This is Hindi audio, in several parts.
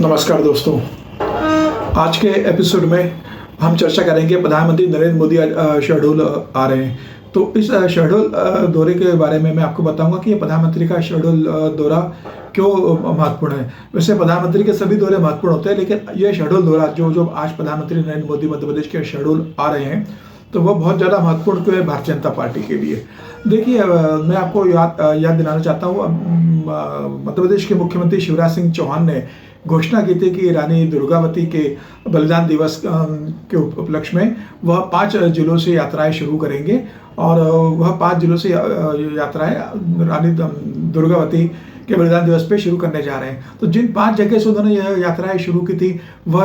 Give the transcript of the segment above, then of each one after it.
नमस्कार दोस्तों, आज के एपिसोड में हम चर्चा करेंगे प्रधानमंत्री नरेंद्र मोदी शहडोल आ रहे हैं। तो इस शहडोल दौरे के बारे में मैं आपको बताऊंगा कि ये प्रधानमंत्री का शहडोल दौरा क्यों महत्वपूर्ण है। वैसे प्रधानमंत्री के सभी दौरे महत्वपूर्ण होते हैं, लेकिन ये शहडोल दौरा जो आज प्रधानमंत्री नरेंद्र मोदी मध्य प्रदेश के शहडोल आ रहे हैं, तो वह बहुत ज़्यादा महत्वपूर्ण क्यों है भारतीय जनता पार्टी के लिए। देखिए, मैं आपको याद दिलाना चाहता हूँ, मध्य प्रदेश के मुख्यमंत्री शिवराज सिंह चौहान ने घोषणा की थी कि रानी दुर्गावती के बलिदान दिवस के उपलक्ष्य में वह 5 जिलों से यात्राएं शुरू करेंगे और वह 5 जिलों से यात्राएं रानी दुर्गावती के बलिदान दिवस पे शुरू करने जा रहे हैं। तो जिन 5 जगह से उन्होंने यह यात्राएं शुरू की थी वह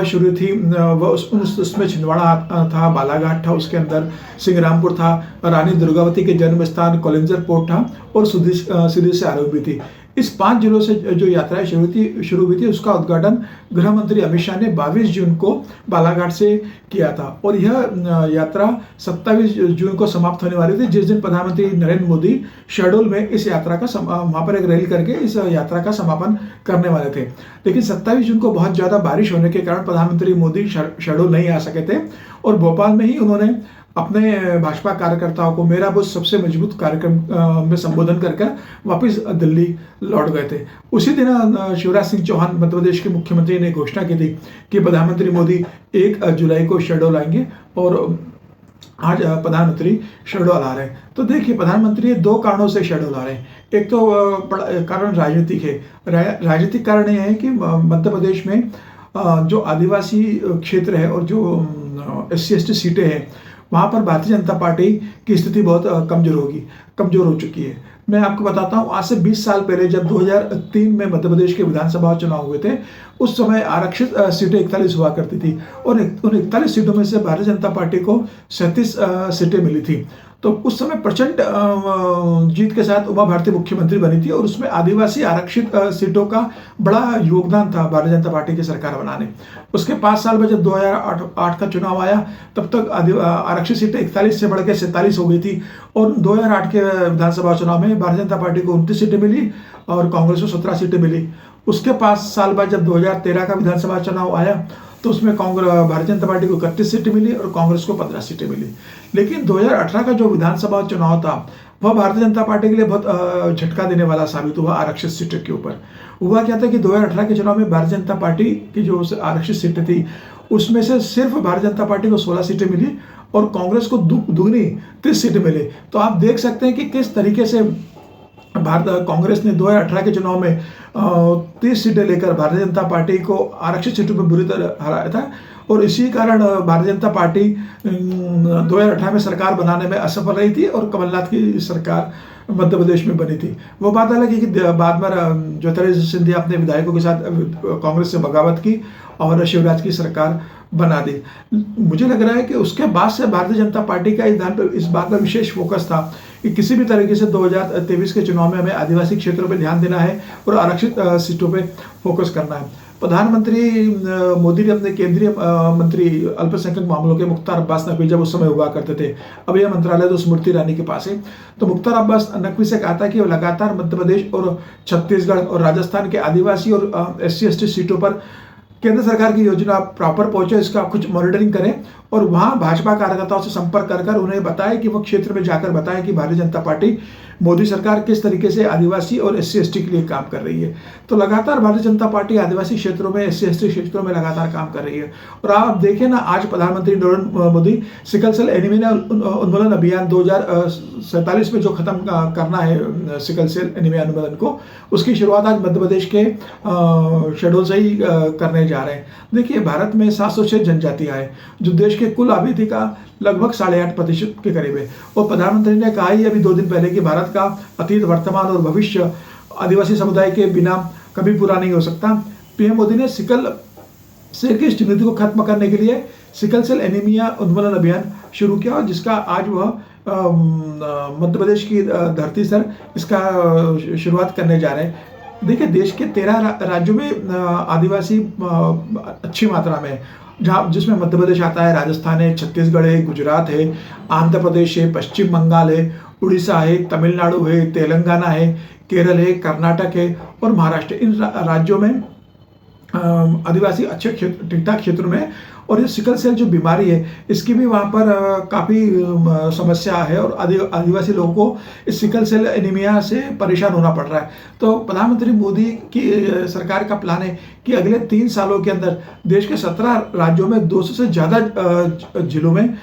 उसमें छिंदवाड़ा था, बालाघाट था, उसके अंदर सिंहरामपुर था, रानी दुर्गावती के जन्म स्थान कोलिंजर पोर्ट था और सीधी से आरोप भी थी। इस 5 जिलों से जो यात्राएं शुरू हुई थी उसका उद्घाटन गृह मंत्री अमित शाह ने 22 जून को बालाघाट से किया था और यह यात्रा 27 जून को समाप्त होने वाली थी, जिस दिन प्रधानमंत्री नरेंद्र मोदी शहडोल में इस यात्रा का वहां पर एक रैली करके इस यात्रा का समापन करने वाले थे। लेकिन 27 जून को बहुत ज़्यादा बारिश होने के कारण प्रधानमंत्री मोदी शहडोल नहीं आ सके थे और भोपाल में ही उन्होंने अपने भाजपा कार्यकर्ताओं को मेरा बुथ सबसे मजबूत कार्यक्रम में संबोधन करके वापस दिल्ली लौट गए थे। उसी दिन शिवराज सिंह चौहान मध्य प्रदेश के मुख्यमंत्री ने घोषणा की थी कि प्रधानमंत्री मोदी 1 जुलाई को शहडोल आएंगे और आज प्रधानमंत्री शहडोल आ रहे हैं। तो देखिए, प्रधानमंत्री 2 कारणों से शहडोल आ रहे हैं। एक तो कारण राजनीतिक है। राजनीतिक कारण यह है कि मध्य प्रदेश में जो आदिवासी क्षेत्र है और जो SC/ST सीटें हैं, वहाँ पर भारतीय जनता पार्टी की स्थिति बहुत कमजोर हो चुकी है। मैं आपको बताता हूँ, आज से 20 साल पहले जब 2003 में मध्य प्रदेश के विधानसभा चुनाव हुए थे, उस समय आरक्षित सीटें 41 हुआ करती थी और उन 41 सीटों में से भारतीय जनता पार्टी को 37 सीटें मिली थी। तो उस समय प्रचंड जीत के साथ उमा भारती मुख्यमंत्री बनी थी और उसमें आदिवासी आरक्षित सीटों का बड़ा योगदान था भारतीय जनता पार्टी की सरकार बनाने। उसके 5 साल में जब 2008 का चुनाव आया, तब तक आरक्षित सीटें 41 से बढ़ के 47 हो गई थी और 2008 के विधानसभा चुनाव में भारतीय जनता पार्टी को 29 सीटें मिली और कांग्रेस को 17 सीटें मिली। उसके 5 साल बाद जब 2013 का विधानसभा चुनाव आया, तो उसमें भारतीय जनता पार्टी को 31 सीटें मिली और कांग्रेस को 15 सीटें मिली। लेकिन 2018 का जो विधानसभा चुनाव था वह भारतीय जनता पार्टी के लिए बहुत झटका देने वाला साबित हुआ। आरक्षित सीटों के ऊपर हुआ क्या था कि 2018 के चुनाव में भारतीय जनता पार्टी की जो आरक्षित सीटें थी उसमें से सिर्फ भारतीय जनता पार्टी को 16 सीटें मिली और कांग्रेस को दुगनी 30 सीटें मिली। तो आप देख सकते हैं कि किस तरीके से कांग्रेस ने 2018 के चुनाव में 30 सीटें लेकर भारतीय जनता पार्टी को आरक्षित सीटों पर बुरी तरह हराया था और इसी कारण भारतीय जनता पार्टी 2018 में सरकार बनाने में असफल रही थी और कमलनाथ की सरकार मध्य प्रदेश में बनी थी। वो बात अलग है कि बाद में ज्योतिरादित्य सिंधिया अपने विधायकों के साथ कांग्रेस से बगावत की और शिवराज की सरकार बना दी। मुझे लग रहा है कि उसके बाद से भारतीय जनता पार्टी का इस बात पर विशेष फोकस था कि किसी भी तरीके से 2023 के चुनाव में हमें आदिवासी क्षेत्रों पर ध्यान देना है और आरक्षित सीटों पर फोकस करना है। प्रधानमंत्री मोदी ने अपने केंद्रीय मंत्री अल्पसंख्यक मामलों के मुख्तार अब्बास नकवी जब उस समय हुआ करते थे, अब यह मंत्रालय तो स्मृति ईरानी के पास है, तो मुख्तार अब्बास नकवी से कहा था कि वो लगातार मध्य प्रदेश और छत्तीसगढ़ और राजस्थान के आदिवासी और SC/ST सीटों पर केंद्र सरकार की योजना प्रॉपर पहुंचे, इसका कुछ मॉनिटरिंग करें और वहां भाजपा कार्यकर्ताओं से संपर्क कर उन्हें बताएं कि वो क्षेत्र में जाकर बताएं कि भारतीय जनता पार्टी मोदी सरकार किस तरीके से आदिवासी और SC/ST के लिए काम कर रही है। तो लगातार भारतीय जनता पार्टी आदिवासी क्षेत्रों में SC/ST क्षेत्रों में लगातार काम कर रही है। और आप देखें ना, आज प्रधानमंत्री Narendra Modi sickle cell anaemia उन्मूलन अभियान 2047 में जो खत्म करना है सिकल सेल एनीमिया उन्मूलन को, उसकी शुरुआत आज मध्य प्रदेश के शहडोल से ही करने जा रहे हैं। देखिए, भारत में 706 जनजातियां हैं जो देश के कुल आबादी का लगभग 8.5% के करीब है और प्रधानमंत्री ने कहा ही अभी 2 दिन पहले कि भारत का अतीत, वर्तमान और भविष्य आदिवासी समुदाय के बिना कभी पूरा नहीं हो सकता। पीएम मोदी ने सिकल सेल की स्थिति को खत्म करने के लिए सिकल सेल एनीमिया उन्मूलन अभियान शुरू किया और जिसका आज वह मध्य प्रदेश की धरती पर इसका शुरुआत करने जा रहे हैं। देखिए, देश के 13 राज्यों में आदिवासी अच्छी मात्रा में जहाँ जिसमें मध्य प्रदेश आता है, राजस्थान है, छत्तीसगढ़ है, गुजरात है, आंध्र प्रदेश है, पश्चिम बंगाल है, उड़ीसा है, तमिलनाडु है, तेलंगाना है, केरल है, कर्नाटक है और महाराष्ट्र। इन राज्यों में आदिवासी अच्छे क्षेत्र, ठीक ठाक क्षेत्र में। और ये सिकल सेल जो बीमारी है, इसकी भी वहाँ पर काफ़ी समस्या है और आदिवासी लोगों को इस सिकल सेल एनीमिया से परेशान होना पड़ रहा है। तो प्रधानमंत्री मोदी की सरकार का प्लान है कि अगले 3 सालों के अंदर देश के 17 राज्यों में 200 से ज़्यादा जिलों में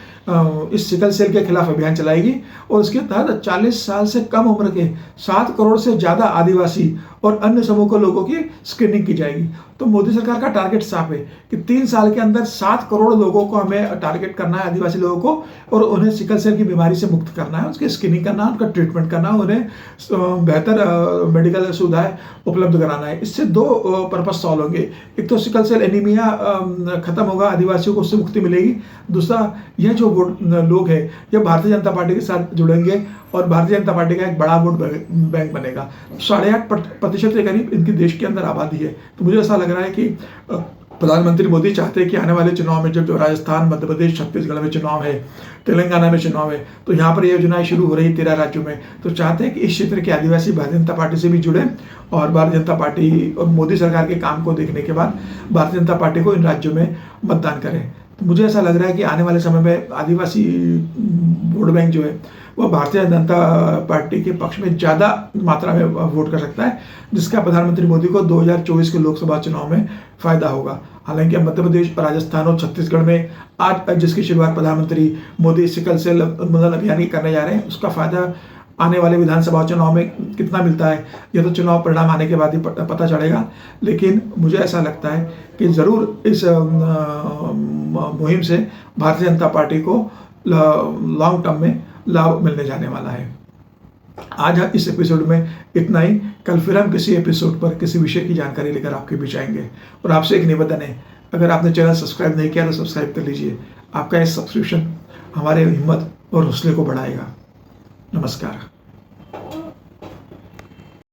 इस सिकल सेल के खिलाफ अभियान चलाएगी और इसके तहत 40 साल से कम उम्र के 7 करोड़ से ज़्यादा आदिवासी और अन्य समूह के लोगों की स्क्रीनिंग की जाएगी। तो मोदी सरकार का टारगेट साफ है कि 3 साल के अंदर 7 करोड़ लोगों को हमें टारगेट करना है, आदिवासी लोगों को, और उन्हें सिकल सेल की बीमारी से मुक्त करना है, उसकी स्क्रीनिंग करना है, उनका ट्रीटमेंट करना है, उन्हें बेहतर मेडिकल सुविधाएं उपलब्ध कराना है। इससे 2 पर्पस सॉल्व होंगे। एक तो सिकल सेल एनीमिया खत्म होगा, आदिवासियों को उससे मुक्ति मिलेगी। दूसरा, यह जो लोग हैं यह भारतीय जनता पार्टी के साथ जुड़ेंगे और भारतीय जनता पार्टी का एक बड़ा वोट बैंक बनेगा। 8.5% के करीब इनकी देश के अंदर आबादी है। तो मुझे ऐसा लग रहा है कि प्रधानमंत्री मोदी चाहते हैं कि आने वाले चुनाव में जब जो राजस्थान, मध्य प्रदेश, छत्तीसगढ़ में चुनाव है, तेलंगाना में चुनाव है, तो यहाँ पर ये योजनाएं शुरू हो रही 13 राज्यों में, तो चाहते हैं कि इस क्षेत्र के आदिवासी भारतीय जनता पार्टी से भी जुड़े और भारतीय जनता पार्टी और मोदी सरकार के काम को देखने के बाद भारतीय जनता पार्टी को इन राज्यों में मतदान करें। तो मुझे ऐसा लग रहा है कि आने वाले समय में आदिवासी वोट बैंक जो है वह भारतीय जनता पार्टी के पक्ष में ज़्यादा मात्रा में वोट कर सकता है, जिसका प्रधानमंत्री मोदी को 2024 के लोकसभा चुनाव में फायदा होगा। हालांकि मध्य प्रदेश, राजस्थान और छत्तीसगढ़ में आज जिसकी शुरुआत प्रधानमंत्री मोदी सिकल सेल उन्मूलन अभियान की करने जा रहे हैं, उसका फायदा आने वाले विधानसभा चुनाव में कितना मिलता है यह तो चुनाव परिणाम आने के बाद ही पता चलेगा। लेकिन मुझे ऐसा लगता है कि ज़रूर इस मुहिम से भारतीय जनता पार्टी को लॉन्ग टर्म में लाभ मिलने जाने वाला है। आज इस एपिसोड में इतना ही। कल फिर हम किसी एपिसोड पर किसी विषय की जानकारी लेकर आपके बीच आएंगे। और आपसे एक निवेदन है, अगर आपने चैनल सब्सक्राइब नहीं किया तो सब्सक्राइब कर लीजिए। आपका यह सब्सक्रिप्शन हमारे हिम्मत और हौसले को बढ़ाएगा। नमस्कार।